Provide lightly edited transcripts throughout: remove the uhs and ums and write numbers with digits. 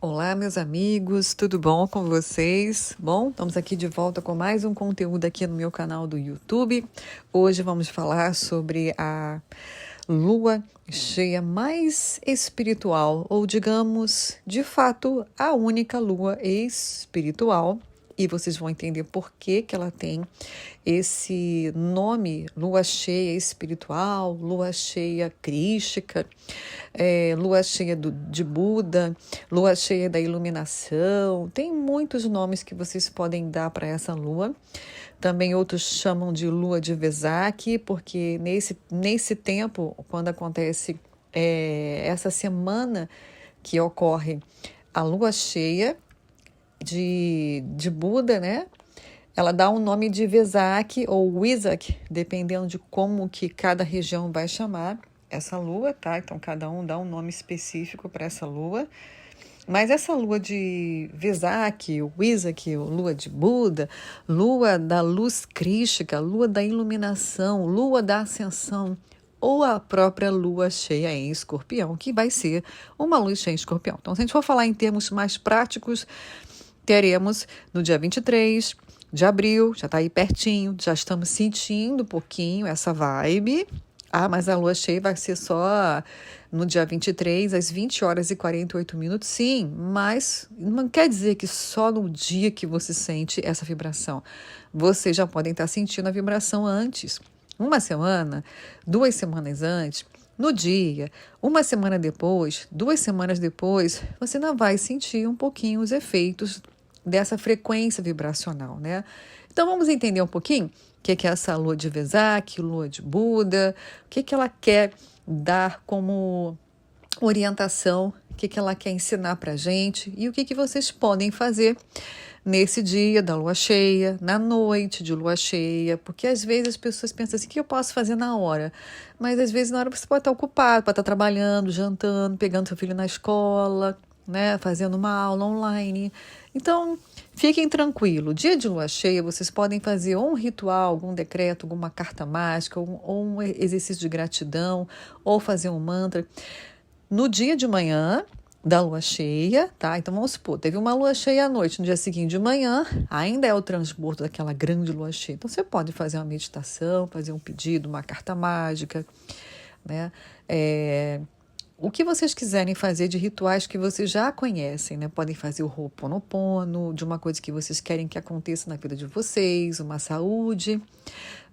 Olá, meus amigos, tudo bom com vocês? Bom, estamos aqui de volta com mais um conteúdo aqui no meu canal do YouTube. Hoje vamos falar sobre a lua cheia mais espiritual, ou digamos, de fato, a única lua espiritual. E vocês vão entender por que que ela tem esse nome, lua cheia espiritual, lua cheia crística, lua cheia de Buda, lua cheia da iluminação. Tem muitos nomes que vocês podem dar para essa lua. Também outros chamam de lua de Vesak, porque nesse tempo, quando acontece essa semana que ocorre a lua cheia de Buda, né? Ela dá um nome de Vesak ou Wesak, dependendo de como que cada região vai chamar essa lua, tá? Então, cada um dá um nome específico para essa lua. Mas essa lua de Vesak, Wesak, lua de Buda, lua da luz crística, lua da iluminação, lua da ascensão, ou a própria lua cheia em Escorpião, que vai ser uma lua cheia em Escorpião. Então, se a gente for falar em termos mais práticos, teremos no dia 23 de abril, já está aí pertinho, já estamos sentindo um pouquinho essa vibe. Mas a lua cheia vai ser só no dia 23, às 20 horas e 48 minutos. Sim, mas não quer dizer que só no dia que você sente essa vibração. Vocês já podem estar sentindo a vibração antes. Uma semana, 2 semanas antes, no dia, uma semana depois, 2 semanas depois, você ainda vai sentir um pouquinho os efeitos dessa frequência vibracional, né? Então, vamos entender um pouquinho o que é essa lua de Vesak, lua de Buda, o que ela quer dar como orientação, o que ela quer ensinar para a gente e o que vocês podem fazer nesse dia da lua cheia, na noite de lua cheia, porque às vezes as pessoas pensam assim, o que eu posso fazer na hora? Mas às vezes na hora você pode estar ocupado, pode estar trabalhando, jantando, pegando seu filho na escola, né, fazendo uma aula online. Então, fiquem tranquilos. Dia de lua cheia, vocês podem fazer ou um ritual, algum decreto, alguma carta mágica, ou um exercício de gratidão, ou fazer um mantra. No dia de manhã da lua cheia, tá? Então, vamos supor, teve uma lua cheia à noite, no dia seguinte de manhã, ainda é o transbordo daquela grande lua cheia. Então, você pode fazer uma meditação, fazer um pedido, uma carta mágica, né? O que vocês quiserem fazer de rituais que vocês já conhecem, né? Podem fazer o Ho'oponopono, de uma coisa que vocês querem que aconteça na vida de vocês, uma saúde,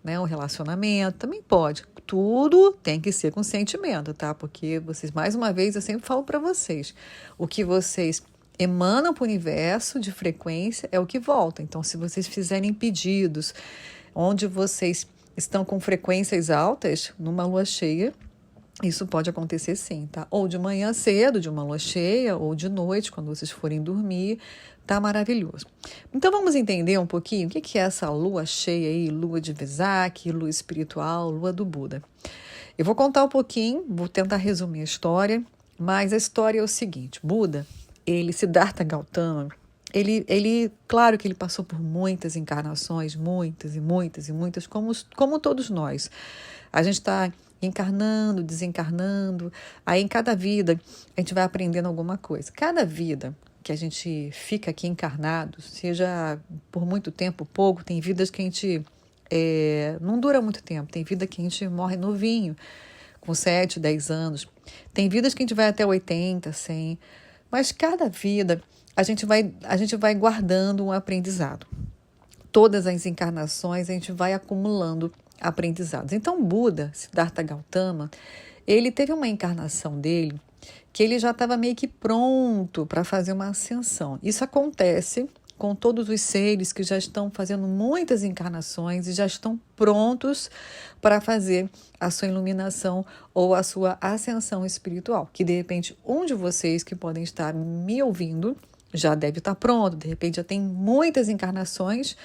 né? Um relacionamento, também pode. Tudo tem que ser com sentimento, tá? Porque vocês, mais uma vez, eu sempre falo para vocês, o que vocês emanam para o universo de frequência é o que volta. Então, se vocês fizerem pedidos onde vocês estão com frequências altas, numa lua cheia, isso pode acontecer sim, tá? Ou de manhã cedo, de uma lua cheia, ou de noite, quando vocês forem dormir, tá maravilhoso. Então vamos entender um pouquinho o que é essa lua cheia aí, lua de Vesak, lua espiritual, lua do Buda. Eu vou contar um pouquinho, vou tentar resumir a história, mas a história é o seguinte: Buda, Siddhartha Gautama, claro que ele passou por muitas encarnações, muitas e muitas e muitas, como todos nós. A gente está encarnando, desencarnando, aí em cada vida a gente vai aprendendo alguma coisa. Cada vida que a gente fica aqui encarnado, seja por muito tempo, pouco, tem vidas que a gente não dura muito tempo, tem vida que a gente morre novinho, com 7, 10 anos, tem vidas que a gente vai até 80, 100, mas cada vida a gente vai guardando um aprendizado. Todas as encarnações a gente vai acumulando aprendizados. Então, Buda, Siddhartha Gautama, ele teve uma encarnação dele que ele já estava meio que pronto para fazer uma ascensão. Isso acontece com todos os seres que já estão fazendo muitas encarnações e já estão prontos para fazer a sua iluminação ou a sua ascensão espiritual, que de repente um de vocês que podem estar me ouvindo já deve estar pronto, de repente já tem muitas encarnações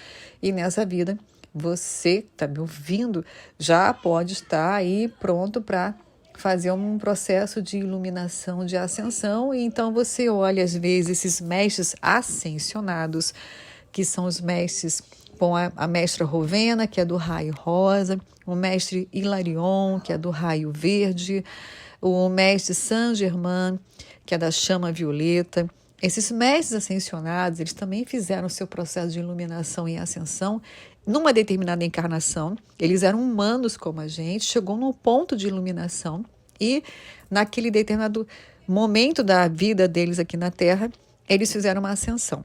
e nessa vida você que está me ouvindo já pode estar aí pronto para fazer um processo de iluminação, de ascensão, e então você olha às vezes esses mestres ascensionados, que são os mestres, com a mestra Rovena, que é do raio rosa, o mestre Hilarion, que é do raio verde, o mestre Saint Germain, que é da chama violeta, esses mestres ascensionados, eles também fizeram o seu processo de iluminação e ascensão numa determinada encarnação. Eles eram humanos como a gente, chegou no ponto de iluminação e naquele determinado momento da vida deles aqui na Terra, eles fizeram uma ascensão.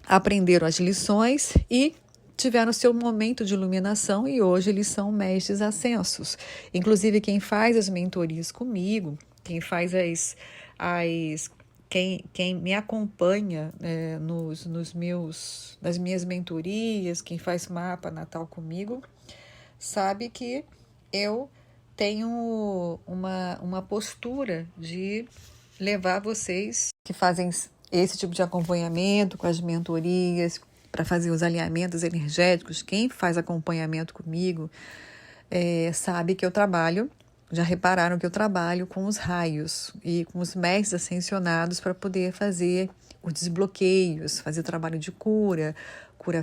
Aprenderam as lições e tiveram seu momento de iluminação e hoje eles são mestres ascensos. Inclusive quem faz as mentorias comigo, quem faz quem me acompanha nas minhas mentorias, quem faz mapa natal comigo, sabe que eu tenho uma postura de levar vocês que fazem esse tipo de acompanhamento com as mentorias, para fazer os alinhamentos energéticos. Quem faz acompanhamento comigo sabe que eu trabalho, já repararam que eu trabalho com os raios e com os mestres ascensionados para poder fazer os desbloqueios, fazer trabalho de cura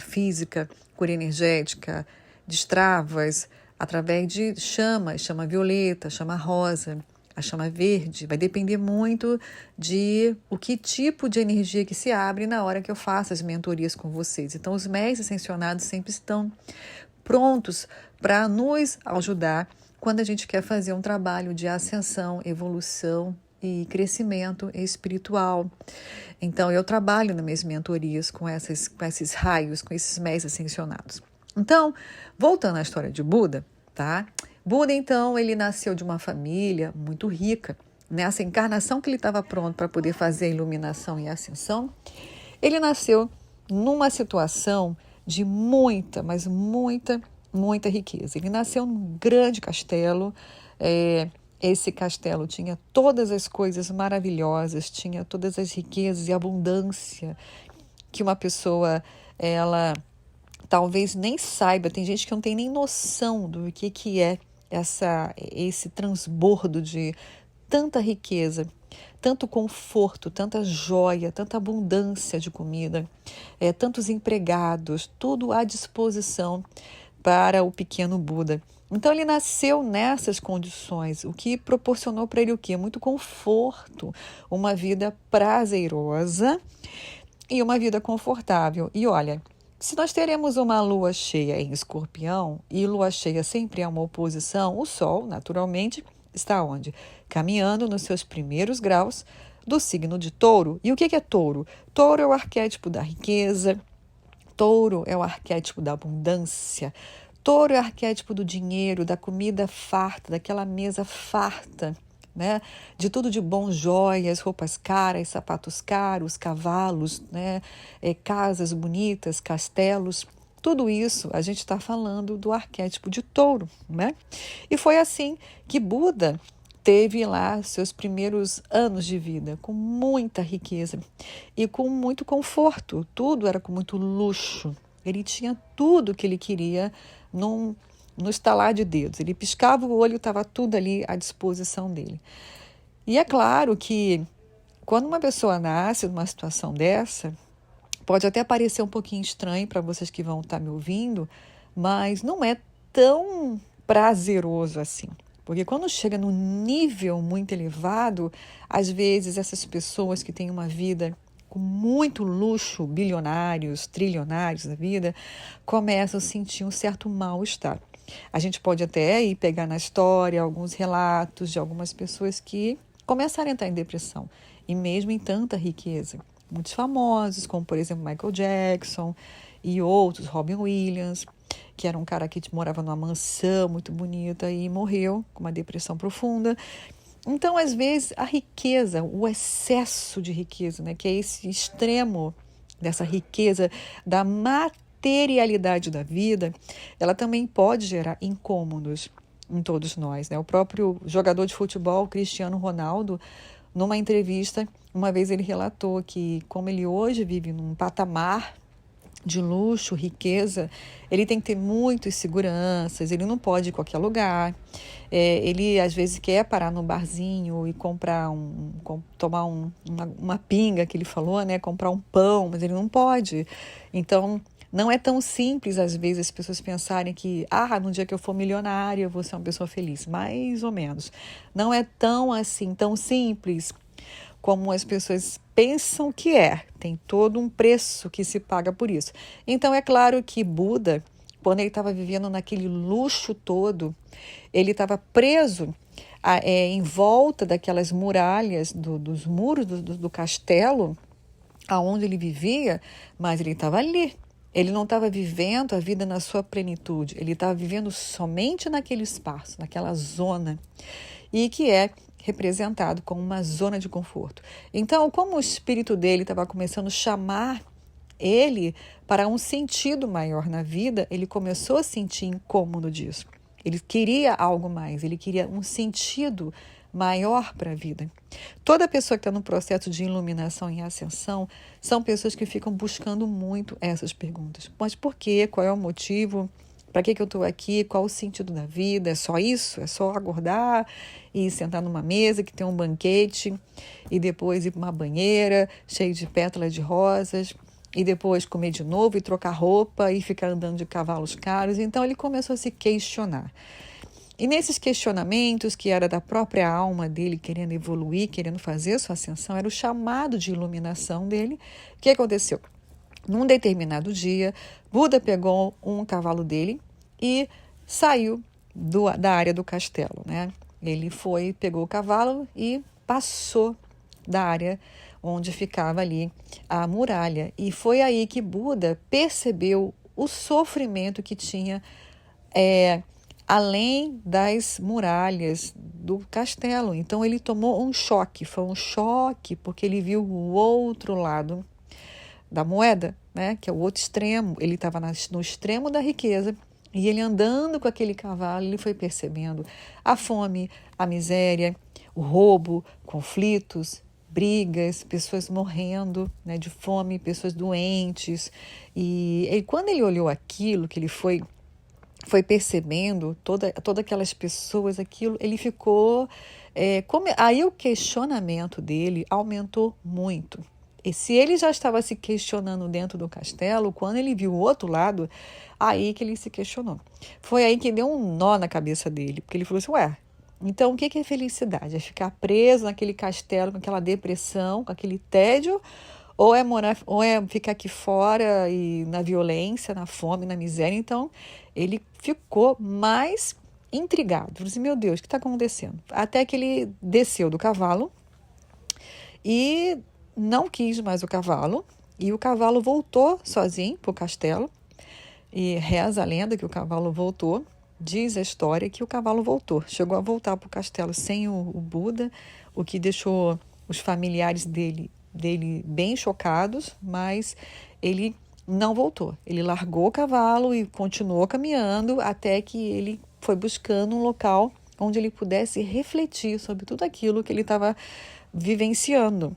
física, cura energética, destravas, através de chama violeta, chama rosa, a chama verde. Vai depender muito de o que tipo de energia que se abre na hora que eu faço as mentorias com vocês. Então, os mestres ascensionados sempre estão prontos para nos ajudar quando a gente quer fazer um trabalho de ascensão, evolução e crescimento espiritual. Então, eu trabalho nas minhas mentorias com esses raios, com esses mestres ascensionados. Então, voltando à história de Buda, tá? Buda, então, ele nasceu de uma família muito rica. Nessa encarnação que ele estava pronto para poder fazer a iluminação e a ascensão, ele nasceu numa situação de muita, mas muita riqueza. Ele nasceu num grande castelo. Esse castelo tinha todas as coisas maravilhosas, tinha todas as riquezas e abundância que uma pessoa, ela talvez nem saiba. Tem gente que não tem nem noção do que é esse transbordo de tanta riqueza, tanto conforto, tanta joia, tanta abundância de comida, tantos empregados, tudo à disposição para o pequeno Buda. Então ele nasceu nessas condições, o que proporcionou para ele o quê? Muito conforto, uma vida prazerosa e uma vida confortável. E olha, se nós teremos uma lua cheia em Escorpião, e lua cheia sempre é uma oposição, o Sol, naturalmente, está onde? Caminhando nos seus primeiros graus do signo de Touro. E o que é Touro? Touro é o arquétipo da riqueza, Touro é o arquétipo da abundância, Touro é o arquétipo do dinheiro, da comida farta, daquela mesa farta, né? De tudo de bom, joias, roupas caras, sapatos caros, cavalos, né? Casas bonitas, castelos. Tudo isso a gente está falando do arquétipo de Touro, né? E foi assim que Buda teve lá seus primeiros anos de vida, com muita riqueza e com muito conforto. Tudo era com muito luxo. Ele tinha tudo que ele queria no estalar de dedos. Ele piscava o olho, estava tudo ali à disposição dele. E é claro que quando uma pessoa nasce numa situação dessa, pode até parecer um pouquinho estranho para vocês que vão estar me ouvindo, mas não é tão prazeroso assim. Porque quando chega num nível muito elevado, às vezes essas pessoas que têm uma vida com muito luxo, bilionários, trilionários da vida, começam a sentir um certo mal-estar. A gente pode até ir pegar na história alguns relatos de algumas pessoas que começaram a entrar em depressão, e mesmo em tanta riqueza. Muitos famosos, como por exemplo Michael Jackson e outros, Robin Williams, que era um cara que morava numa mansão muito bonita e morreu com uma depressão profunda. Então, às vezes, a riqueza, o excesso de riqueza, né, que é esse extremo dessa riqueza, da materialidade da vida, ela também pode gerar incômodos em todos nós, né? O próprio jogador de futebol, Cristiano Ronaldo, numa entrevista, uma vez ele relatou que, como ele hoje vive num patamar de luxo, riqueza, ele tem que ter muitas seguranças, ele não pode ir em qualquer lugar. Ele, às vezes, quer parar no barzinho e tomar uma pinga, que ele falou, né? Comprar um pão, mas ele não pode. Então, não é tão simples, às vezes, as pessoas pensarem que, no dia que eu for milionária, eu vou ser uma pessoa feliz. Mais ou menos. Não é tão assim, tão simples, como as pessoas pensam que é. Tem todo um preço que se paga por isso. Então, é claro que Buda, quando ele estava vivendo naquele luxo todo, ele estava preso em volta daquelas muralhas, dos muros do castelo, aonde ele vivia, mas ele estava ali. Ele não estava vivendo a vida na sua plenitude, ele estava vivendo somente naquele espaço, naquela zona, e que é representado como uma zona de conforto. Então, como o espírito dele estava começando a chamar ele para um sentido maior na vida, ele começou a sentir incômodo disso. Ele queria algo mais, ele queria um sentido maior para a vida. Toda pessoa que está no processo de iluminação e ascensão são pessoas que ficam buscando muito essas perguntas. Mas por quê? Qual é o motivo? Para que eu estou aqui? Qual o sentido da vida? É só isso? É só acordar e sentar numa mesa que tem um banquete e depois ir para uma banheira cheia de pétalas de rosas e depois comer de novo e trocar roupa e ficar andando de cavalos caros? Então ele começou a se questionar. E nesses questionamentos, que era da própria alma dele, querendo evoluir, querendo fazer sua ascensão, era o chamado de iluminação dele. O que aconteceu? Num determinado dia, Buda pegou um cavalo dele e saiu da área do castelo, né? Ele pegou o cavalo e passou da área onde ficava ali a muralha. E foi aí que Buda percebeu o sofrimento que tinha além das muralhas do castelo. Então ele tomou um choque, foi um choque porque ele viu o outro lado da moeda, né, que é o outro extremo. Ele estava no extremo da riqueza e ele andando com aquele cavalo, ele foi percebendo a fome, a miséria, o roubo, conflitos, brigas, pessoas morrendo, né, de fome, pessoas doentes. E quando ele olhou aquilo, que ele foi percebendo todas aquelas pessoas, aquilo, ele ficou... aí o questionamento dele aumentou muito. E se ele já estava se questionando dentro do castelo, quando ele viu o outro lado, aí que ele se questionou. Foi aí que deu um nó na cabeça dele, porque ele falou assim, então o que é felicidade? É ficar preso naquele castelo com aquela depressão, com aquele tédio, ou é ficar aqui fora e na violência, na fome, na miséria? Então, ele ficou mais intrigado. Falei assim, meu Deus, o que está acontecendo? Até que ele desceu do cavalo e não quis mais o cavalo. E o cavalo voltou sozinho para o castelo. E reza a lenda que o cavalo voltou. Diz a história que o cavalo voltou. Chegou a voltar para o castelo sem o Buda, o que deixou os familiares dele bem chocados, mas ele não voltou. Ele largou o cavalo e continuou caminhando até que ele foi buscando um local onde ele pudesse refletir sobre tudo aquilo que ele estava vivenciando.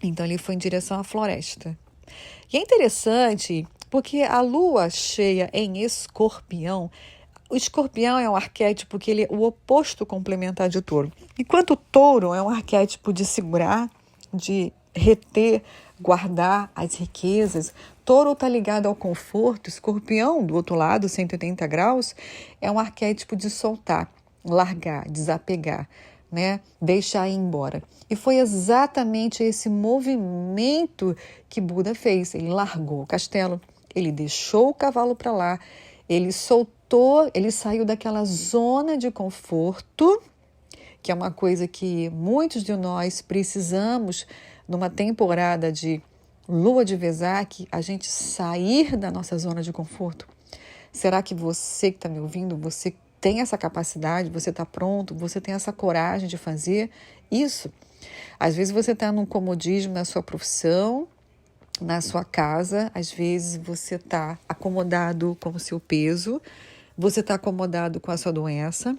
Então ele foi em direção à floresta. E é interessante porque a lua cheia em Escorpião, o escorpião é um arquétipo que ele é o oposto complementar de touro. Enquanto o touro é um arquétipo de segurar, de reter, guardar as riquezas, touro está ligado ao conforto, escorpião, do outro lado, 180 graus, é um arquétipo de soltar, largar, desapegar, né? Deixar ir embora. E foi exatamente esse movimento que Buda fez. Ele largou o castelo, ele deixou o cavalo para lá, ele soltou, ele saiu daquela zona de conforto, que é uma coisa que muitos de nós precisamos numa temporada de lua de Vesak, a gente sair da nossa zona de conforto. Será que você que está me ouvindo, você tem essa capacidade, você está pronto, você tem essa coragem de fazer isso? Às vezes você está num comodismo na sua profissão, na sua casa, às vezes você está acomodado com o seu peso, você está acomodado com a sua doença,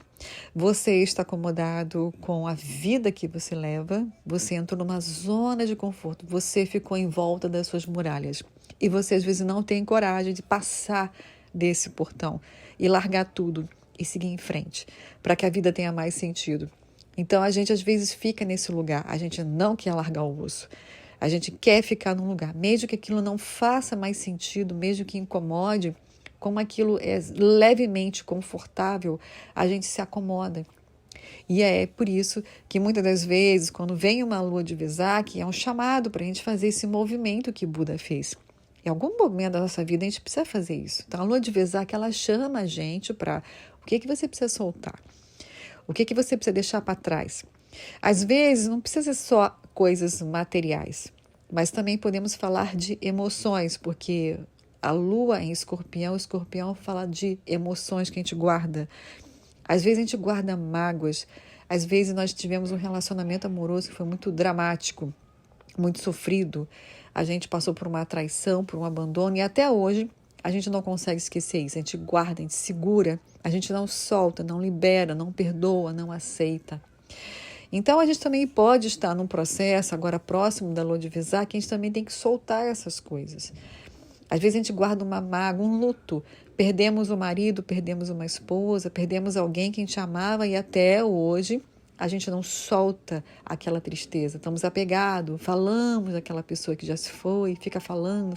você está acomodado com a vida que você leva, você entrou numa zona de conforto, você ficou em volta das suas muralhas e você às vezes não tem coragem de passar desse portão e largar tudo e seguir em frente para que a vida tenha mais sentido. Então a gente às vezes fica nesse lugar, a gente não quer largar o osso. A gente quer ficar num lugar, mesmo que aquilo não faça mais sentido, mesmo que incomode, como aquilo é levemente confortável, a gente se acomoda. E é por isso que muitas das vezes, quando vem uma lua de Vesak, é um chamado para a gente fazer esse movimento que Buda fez. Em algum momento da nossa vida a gente precisa fazer isso. Então a lua de Vesak, ela chama a gente para o que você precisa soltar, o que você precisa deixar para trás. Às vezes não precisa ser só coisas materiais, mas também podemos falar de emoções, porque a lua em Escorpião, o Escorpião fala de emoções que a gente guarda. Às vezes a gente guarda mágoas, às vezes nós tivemos um relacionamento amoroso que foi muito dramático, muito sofrido. A gente passou por uma traição, por um abandono e até hoje a gente não consegue esquecer isso. A gente guarda, a gente segura, a gente não solta, não libera, não perdoa, não aceita. Então a gente também pode estar num processo, agora próximo da lua de Vesak, que a gente também tem que soltar essas coisas. Às vezes a gente guarda uma mágoa, um luto. Perdemos o marido, perdemos uma esposa, perdemos alguém que a gente amava e até hoje a gente não solta aquela tristeza. Estamos apegados, falamos daquela pessoa que já se foi, fica falando,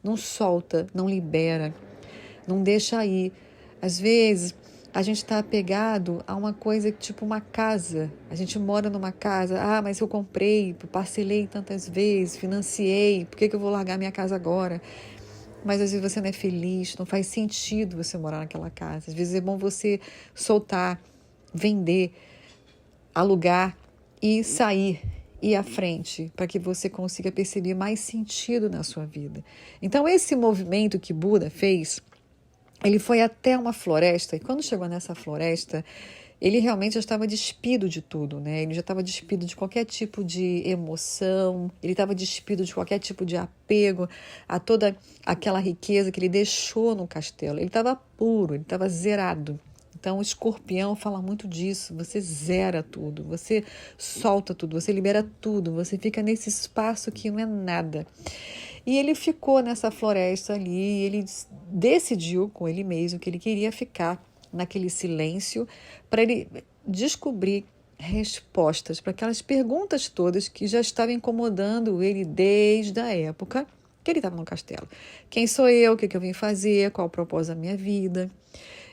não solta, não libera, não deixa ir. Às vezes a gente está apegado a uma coisa tipo uma casa. A gente mora numa casa, mas eu comprei, parcelei tantas vezes, financiei, por que eu vou largar minha casa agora? Mas às vezes você não é feliz, não faz sentido você morar naquela casa. Às vezes é bom você soltar, vender, alugar e sair, ir à frente, para que você consiga perceber mais sentido na sua vida. Então esse movimento que Buda fez, ele foi até uma floresta e quando chegou nessa floresta, ele realmente já estava despido de tudo, né? Ele já estava despido de qualquer tipo de emoção, ele estava despido de qualquer tipo de apego a toda aquela riqueza que ele deixou no castelo. Ele estava puro, ele estava zerado. Então, o Escorpião fala muito disso. Você zera tudo, você solta tudo, você libera tudo, você fica nesse espaço que não é nada. E ele ficou nessa floresta ali, ele decidiu com ele mesmo que ele queria ficar naquele silêncio para ele descobrir respostas para aquelas perguntas todas que já estavam incomodando ele desde a época que ele estava no castelo. Quem sou eu? O que eu vim fazer? Qual o propósito da minha vida?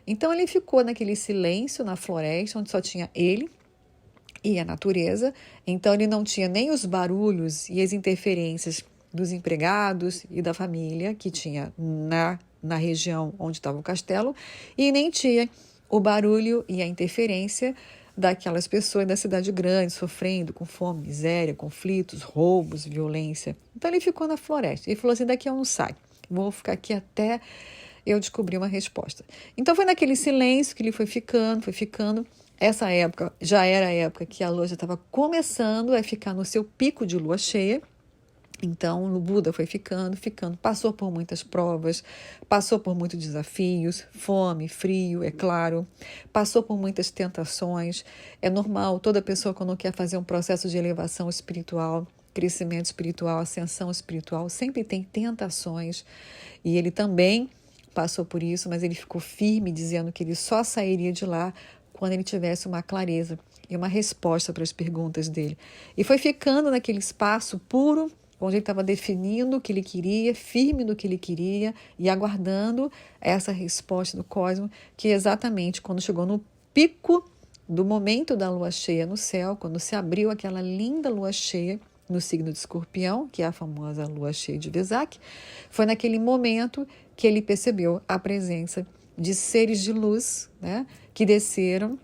Então ele ficou naquele silêncio na floresta, onde só tinha ele e a natureza. Então ele não tinha nem os barulhos e as interferências dos empregados e da família que tinha na região onde estava o castelo, e nem tinha o barulho e a interferência daquelas pessoas da cidade grande, sofrendo com fome, miséria, conflitos, roubos, violência. Então ele ficou na floresta. Ele falou assim, daqui eu não saio, vou ficar aqui até eu descobrir uma resposta. Então foi naquele silêncio que ele foi ficando. Essa época já era a época que a lua já estava começando a ficar no seu pico de lua cheia. Então, o Buda foi ficando, passou por muitas provas, passou por muitos desafios, fome, frio, é claro, passou por muitas tentações. É normal, toda pessoa quando quer fazer um processo de elevação espiritual, crescimento espiritual, ascensão espiritual, sempre tem tentações. E ele também passou por isso, mas ele ficou firme, dizendo que ele só sairia de lá quando ele tivesse uma clareza e uma resposta para as perguntas dele. E foi ficando naquele espaço puro, onde ele estava definindo o que ele queria, firme no que ele queria e aguardando essa resposta do cosmos, que exatamente quando chegou no pico do momento da lua cheia no céu, quando se abriu aquela linda lua cheia no signo de Escorpião, que é a famosa lua cheia de Vesak, foi naquele momento que ele percebeu a presença de seres de luz, né, que desceram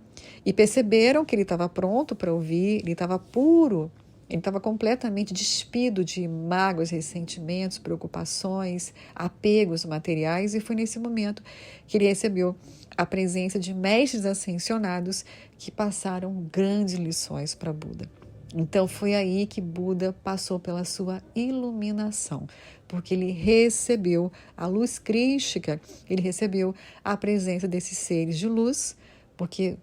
e perceberam que ele estava pronto para ouvir, ele estava puro. Ele estava completamente despido de mágoas, ressentimentos, preocupações, apegos materiais, e foi nesse momento que ele recebeu a presença de mestres ascensionados que passaram grandes lições para Buda. Então foi aí que Buda passou pela sua iluminação, porque ele recebeu a luz crística, ele recebeu a presença desses seres de luz, porque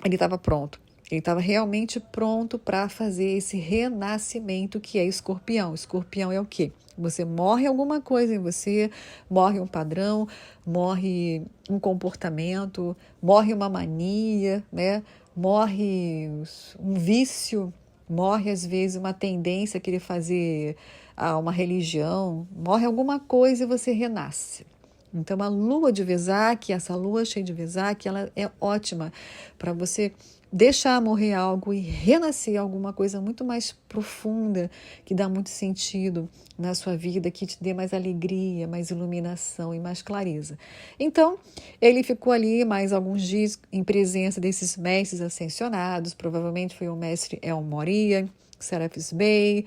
ele estava pronto. Ele estava realmente pronto para fazer esse renascimento que é Escorpião. Escorpião é o quê? Você morre alguma coisa em você, morre um padrão, morre um comportamento, morre uma mania, né? Morre um vício, morre às vezes uma tendência a querer fazer uma religião, morre alguma coisa e você renasce. Então, a lua de Vesak, essa lua cheia de Vesak, ela é ótima para você deixar morrer algo e renascer alguma coisa muito mais profunda, que dá muito sentido na sua vida, que te dê mais alegria, mais iluminação e mais clareza. Então, ele ficou ali mais alguns dias em presença desses mestres ascensionados, provavelmente foi o mestre El Moria, Serapis Bey,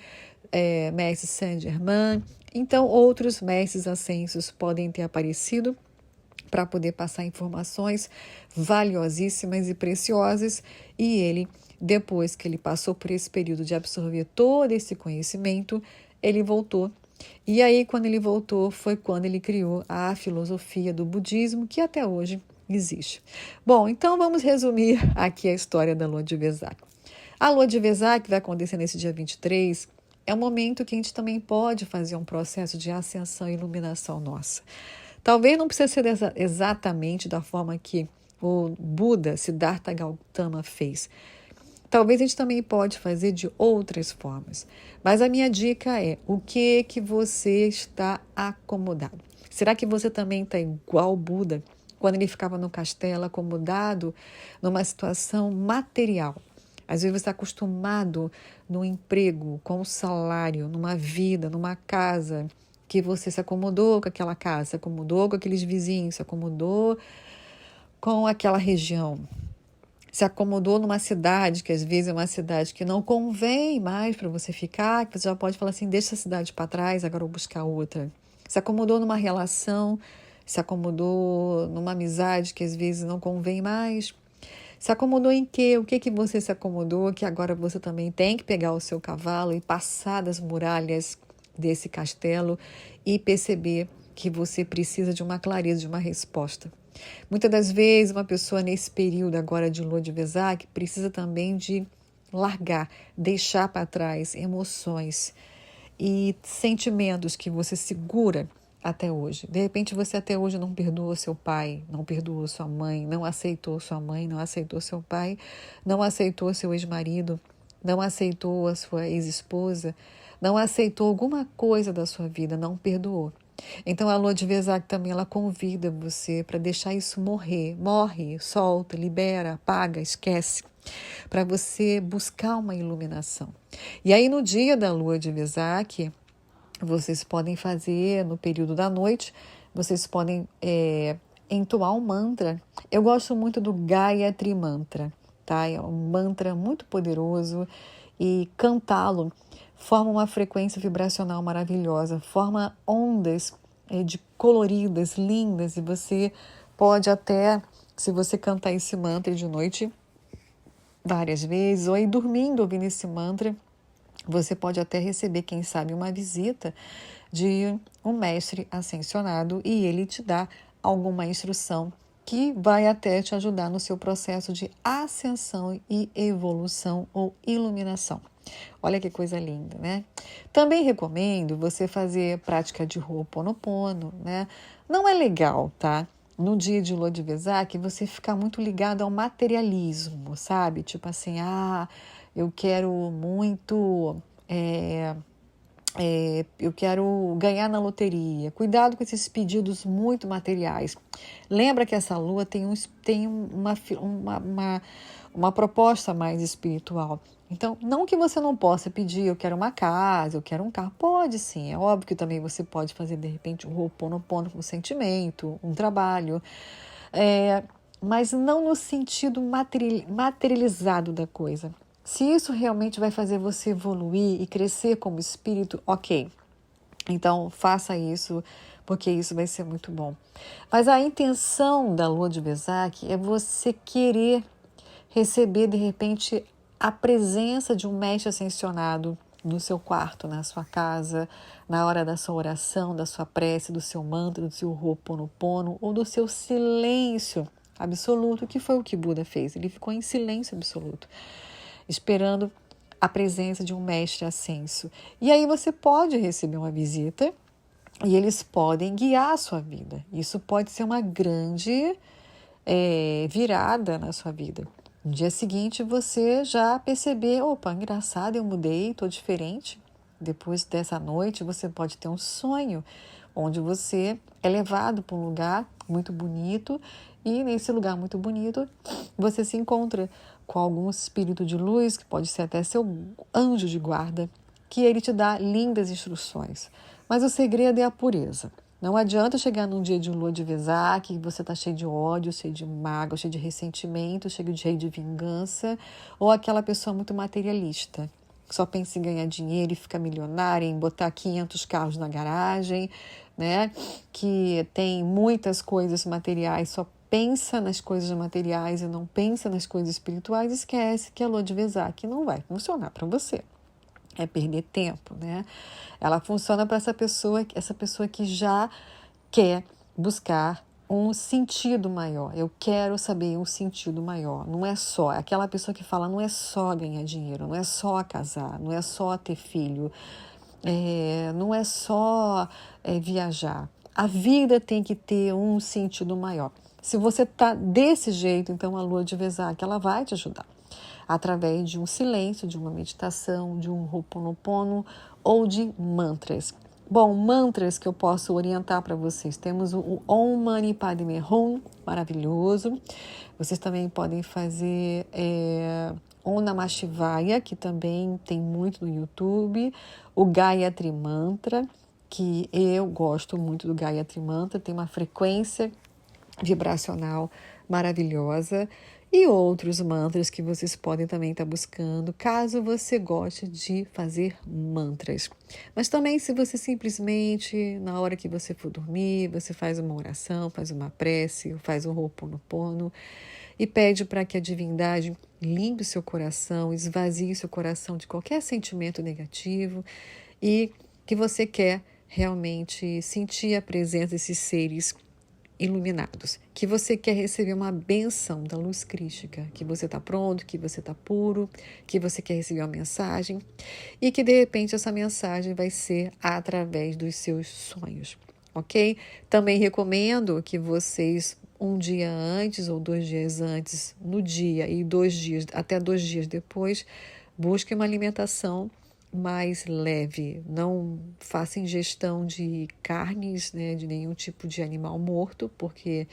mestre Saint-Germain. Então, outros mestres ascensos podem ter aparecido para poder passar informações valiosíssimas e preciosas, e ele, depois que ele passou por esse período de absorver todo esse conhecimento, ele voltou. E aí, quando ele voltou, foi quando ele criou a filosofia do budismo, que até hoje existe. Bom, então vamos resumir aqui a história da Lua de Vesak. A Lua de Vesak, que vai acontecer nesse dia 23, é um momento que a gente também pode fazer um processo de ascensão e iluminação nossa. Talvez não precise ser exatamente da forma que o Buda, Siddhartha Gautama, fez. Talvez a gente também pode fazer de outras formas. Mas a minha dica é, o que você está acomodado? Será que você também está igual o Buda, quando ele ficava no castelo, acomodado numa situação material? Às vezes você está acostumado no emprego, com o salário, numa vida, numa casa, que você se acomodou com aquela casa, se acomodou com aqueles vizinhos, se acomodou com aquela região, se acomodou numa cidade, que às vezes é uma cidade que não convém mais para você ficar, que você já pode falar assim, deixa essa cidade para trás, agora eu vou buscar outra. Se acomodou numa relação, se acomodou numa amizade que às vezes não convém mais. Se acomodou em quê? O que você se acomodou que agora você também tem que pegar o seu cavalo e passar das muralhas desse castelo e perceber que você precisa de uma clareza, de uma resposta. Muitas das vezes, uma pessoa nesse período agora de Lua de Vesak precisa também de largar, deixar para trás emoções e sentimentos que você segura até hoje. De repente, você até hoje não perdoa seu pai, não perdoou sua mãe, não aceitou sua mãe, não aceitou seu pai, não aceitou seu ex-marido, não aceitou a sua ex-esposa, não aceitou alguma coisa da sua vida, não perdoou. Então, a Lua de Vesak também, ela convida você para deixar isso morrer. Morre, solta, libera, apaga, esquece, para você buscar uma iluminação. E aí, no dia da Lua de Vesak, vocês podem fazer, no período da noite, vocês podem entoar um mantra. Eu gosto muito do Gayatri Mantra, tá? É um mantra muito poderoso e cantá-lo forma uma frequência vibracional maravilhosa, forma ondas de coloridas, lindas, e você pode até, se você cantar esse mantra de noite várias vezes, ou aí dormindo ouvindo esse mantra, você pode até receber, quem sabe, uma visita de um mestre ascensionado e ele te dá alguma instrução que vai até te ajudar no seu processo de ascensão e evolução ou iluminação. Olha que coisa linda, né? Também recomendo você fazer prática de Ho'oponopono, né? Não é legal, tá? No dia de Lua de Vesak, você ficar muito ligado ao materialismo, sabe? Tipo assim, eu quero muito... eu quero ganhar na loteria. Cuidado com esses pedidos muito materiais. Lembra que essa lua tem uma proposta mais espiritual. Então, não que você não possa pedir, eu quero uma casa, eu quero um carro. Pode sim, é óbvio que também você pode fazer, de repente, um Ho'oponopono com sentimento, um trabalho, mas não no sentido materializado da coisa. Se isso realmente vai fazer você evoluir e crescer como espírito, ok. Então, faça isso, porque isso vai ser muito bom. Mas a intenção da Lua de Vesak é você querer receber, de repente, a presença de um mestre ascensionado no seu quarto, na sua casa, na hora da sua oração, da sua prece, do seu mantra, do seu Ho'oponopono ou do seu silêncio absoluto, que foi o que Buda fez. Ele ficou em silêncio absoluto, esperando a presença de um mestre ascenso. E aí você pode receber uma visita e eles podem guiar a sua vida. Isso pode ser uma grande virada na sua vida. No dia seguinte você já perceber, opa, engraçado, eu mudei, estou diferente. Depois dessa noite você pode ter um sonho onde você é levado para um lugar muito bonito e nesse lugar muito bonito você se encontra com algum espírito de luz, que pode ser até seu anjo de guarda, que ele te dá lindas instruções. Mas o segredo é a pureza. Não adianta chegar num dia de lua de Vesak, que você está cheio de ódio, cheio de mágoa, cheio de ressentimento, cheio de vingança, ou aquela pessoa muito materialista, que só pensa em ganhar dinheiro e ficar milionária, em botar 500 carros na garagem, né? Que tem muitas coisas materiais, só pensa nas coisas materiais e não pensa nas coisas espirituais, esquece que a lua de Vesak não vai funcionar para você. É perder tempo, né? Ela funciona para essa pessoa que já quer buscar um sentido maior. Eu quero saber um sentido maior. Não é só, aquela pessoa que fala, não é só ganhar dinheiro, não é só casar, não é só ter filho, não é só viajar. A vida tem que ter um sentido maior. Se você está desse jeito, então a lua de Vesak, ela vai te ajudar através de um silêncio, de uma meditação, de um Ho'oponopono ou de mantras. Bom, mantras que eu posso orientar para vocês. Temos o Om Mani Padme Hum, maravilhoso. Vocês também podem fazer Om Namah Shivaya, que também tem muito no YouTube. O Gayatri Mantra, que eu gosto muito do Gayatri Mantra, tem uma frequência vibracional maravilhosa. E outros mantras que vocês podem também estar buscando, caso você goste de fazer mantras. Mas também se você simplesmente, na hora que você for dormir, você faz uma oração, faz uma prece, faz um Ho'oponopono e pede para que a divindade limpe o seu coração, esvazie o seu coração de qualquer sentimento negativo e que você quer realmente sentir a presença desses seres iluminados, que você quer receber uma bênção da luz crística, que você está pronto, que você está puro, que você quer receber uma mensagem e que de repente essa mensagem vai ser através dos seus sonhos, ok? Também recomendo que vocês um dia antes ou 2 dias antes, no dia e 2 dias, até 2 dias depois, busquem uma alimentação mais leve, não faça ingestão de carnes, né, de nenhum tipo de animal morto, porque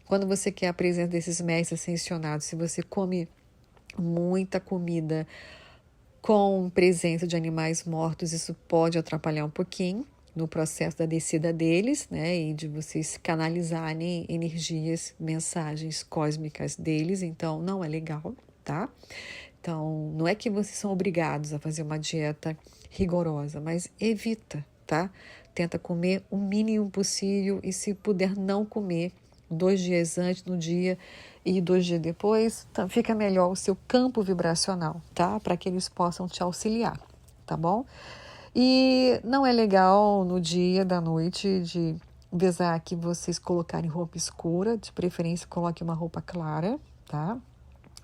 quando você quer a presença desses mestres ascensionados, se você come muita comida com presença de animais mortos, isso pode atrapalhar um pouquinho no processo da descida deles, né, e de vocês canalizarem energias, mensagens cósmicas deles, então não é legal, tá? Então, não é que vocês são obrigados a fazer uma dieta rigorosa, mas evita, tá? Tenta comer o mínimo possível e se puder não comer 2 dias antes no dia e 2 dias depois, então fica melhor o seu campo vibracional, tá? Para que eles possam te auxiliar, tá bom? E não é legal no dia da noite de Vesak vocês colocarem roupa escura, de preferência coloque uma roupa clara, tá?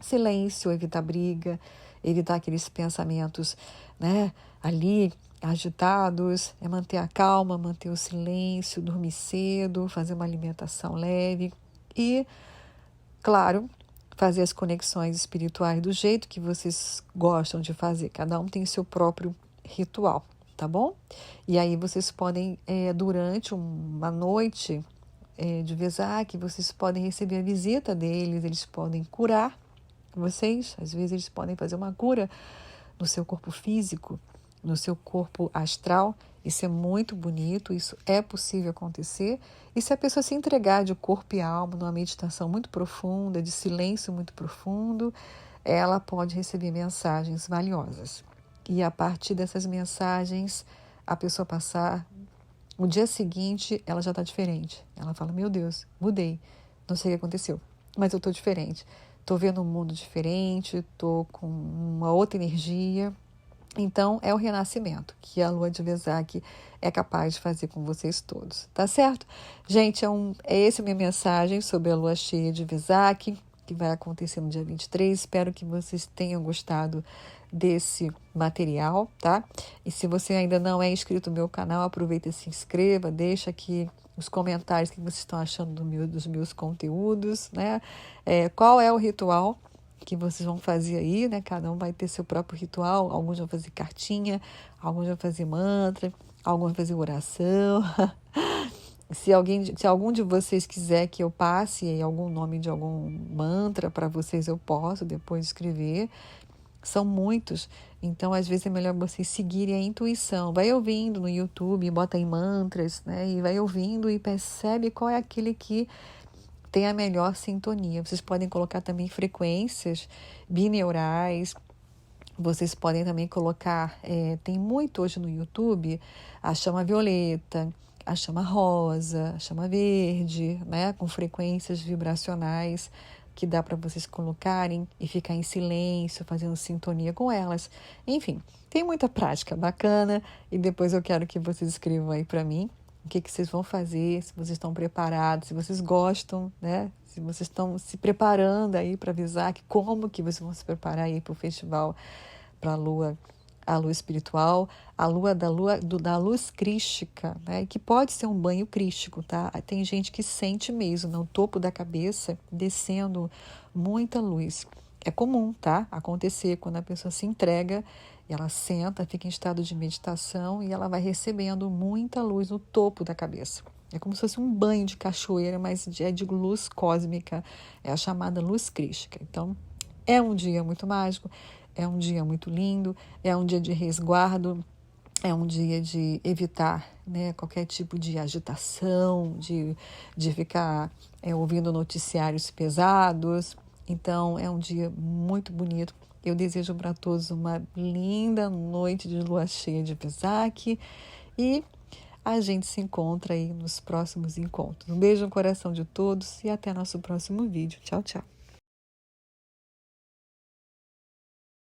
Silêncio, evitar briga, evitar aqueles pensamentos, né, ali agitados, manter a calma, manter o silêncio, dormir cedo, fazer uma alimentação leve e, claro, fazer as conexões espirituais do jeito que vocês gostam de fazer. Cada um tem seu próprio ritual, tá bom? E aí vocês podem, durante uma noite de Vesak, vocês podem receber a visita deles, eles podem curar vocês, às vezes eles podem fazer uma cura no seu corpo físico, no seu corpo astral. Isso é muito bonito, isso é possível acontecer. E se a pessoa se entregar de corpo e alma numa meditação muito profunda, de silêncio muito profundo, ela pode receber mensagens valiosas. E a partir dessas mensagens, a pessoa passar, no dia seguinte, ela já está diferente. Ela fala, meu Deus, mudei, não sei o que aconteceu, mas eu estou diferente. Estou vendo um mundo diferente, estou com uma outra energia. Então, é o renascimento que a lua de Vesak é capaz de fazer com vocês todos, tá certo? Gente, essa é a minha mensagem sobre a lua cheia de Vesak, que vai acontecer no dia 23. Espero que vocês tenham gostado desse material, tá? E se você ainda não é inscrito no meu canal, aproveita e se inscreva, deixa aqui os comentários que vocês estão achando dos meus conteúdos, né? Qual é o ritual que vocês vão fazer aí, né? Cada um vai ter seu próprio ritual. Alguns vão fazer cartinha, alguns vão fazer mantra, alguns vão fazer oração. Se algum de vocês quiser que eu passe aí algum nome de algum mantra para vocês, eu posso depois escrever. São muitos, então às vezes é melhor vocês seguirem a intuição. Vai ouvindo no YouTube, bota em mantras, né? E vai ouvindo e percebe qual é aquele que tem a melhor sintonia. Vocês podem colocar também frequências bineurais. Vocês podem também colocar, tem muito hoje no YouTube, a chama violeta, a chama rosa, a chama verde, né? Com frequências vibracionais que dá para vocês colocarem e ficar em silêncio, fazendo sintonia com elas. Enfim, tem muita prática bacana e depois eu quero que vocês escrevam aí para mim o que vocês vão fazer, se vocês estão preparados, se vocês gostam, né? Se vocês estão se preparando aí para avisar que como que vocês vão se preparar aí para o festival, para a lua espiritual, a lua da luz crística, né? Que pode ser um banho crístico, tá? Tem gente que sente mesmo no topo da cabeça descendo muita luz. É comum, tá? Acontecer quando a pessoa se entrega, ela senta, fica em estado de meditação e ela vai recebendo muita luz no topo da cabeça. É como se fosse um banho de cachoeira, mas é de luz cósmica, é a chamada luz crística. Então, é um dia muito mágico, é um dia muito lindo, é um dia de resguardo, é um dia de evitar, né, qualquer tipo de agitação, de ficar ouvindo noticiários pesados. Então, é um dia muito bonito. Eu desejo para todos uma linda noite de lua cheia de Vesak e a gente se encontra aí nos próximos encontros. Um beijo no coração de todos e até nosso próximo vídeo. Tchau, tchau.